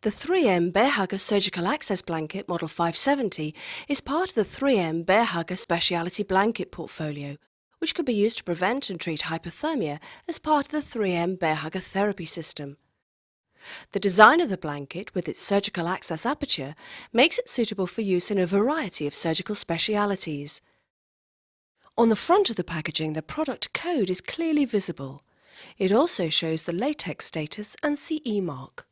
The 3M Bair Surgical Access Blanket Model 570 is part of the 3M Bair Specialty Blanket portfolio, which can be used to prevent and treat hypothermia as part of the 3M Bair therapy system. The design of the blanket, with its surgical access aperture, makes it suitable for use in a variety of surgical specialities. On the front of the packaging, the product code is clearly visible. It also shows the latex status and CE mark.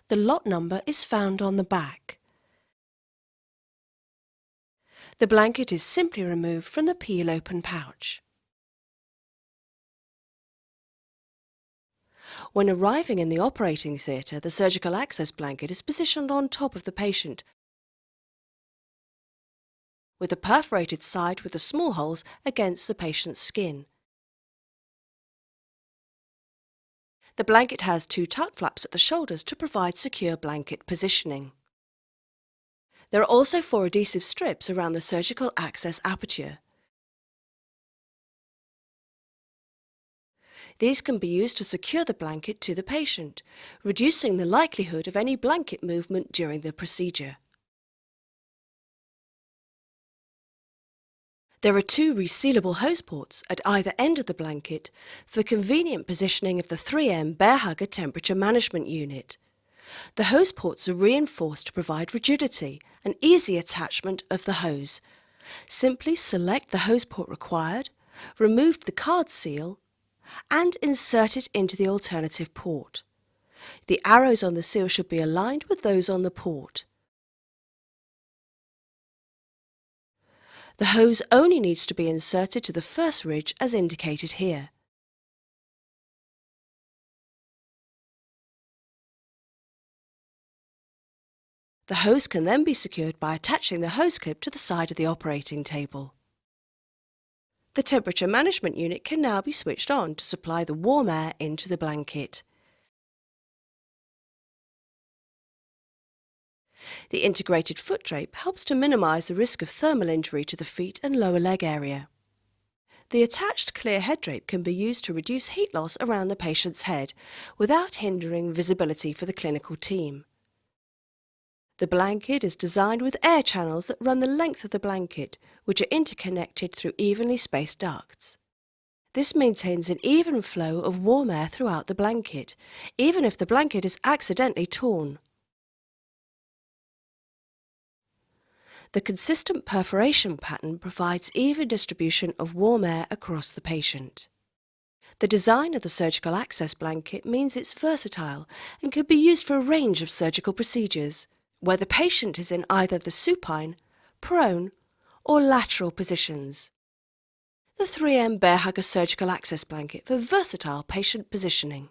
The lot number is found on the back. The blanket is simply removed from the peel-open pouch. When arriving in the operating theatre, the surgical access blanket is positioned on top of the patient, with a perforated side with the small holes against the patient's skin. The blanket has two tuck flaps at the shoulders to provide secure blanket positioning. There are also 4 adhesive strips around the surgical access aperture. These can be used to secure the blanket to the patient, reducing the likelihood of any blanket movement during the procedure. There are 2 resealable hose ports at either end of the blanket for convenient positioning of the 3M Bair temperature management unit. The hose ports are reinforced to provide rigidity and easy attachment of the hose. Simply select the hose port required, remove the card seal, and insert it into the alternative port. The arrows on the seal should be aligned with those on the port. The hose only needs to be inserted to the first ridge as indicated here. The hose can then be secured by attaching the hose clip to the side of the operating table. The temperature management unit can now be switched on to supply the warm air into the blanket. The integrated foot drape helps to minimise the risk of thermal injury to the feet and lower leg area. The attached clear head drape can be used to reduce heat loss around the patient's head without hindering visibility for the clinical team. The blanket is designed with air channels that run the length of the blanket, which are interconnected through evenly spaced ducts. This maintains an even flow of warm air throughout the blanket, even if the blanket is accidentally torn. The consistent perforation pattern provides even distribution of warm air across the patient. The design of the surgical access blanket means it's versatile and can be used for a range of surgical procedures, where the patient is in either the supine, prone, or lateral positions. The 3M Bair surgical access blanket for versatile patient positioning.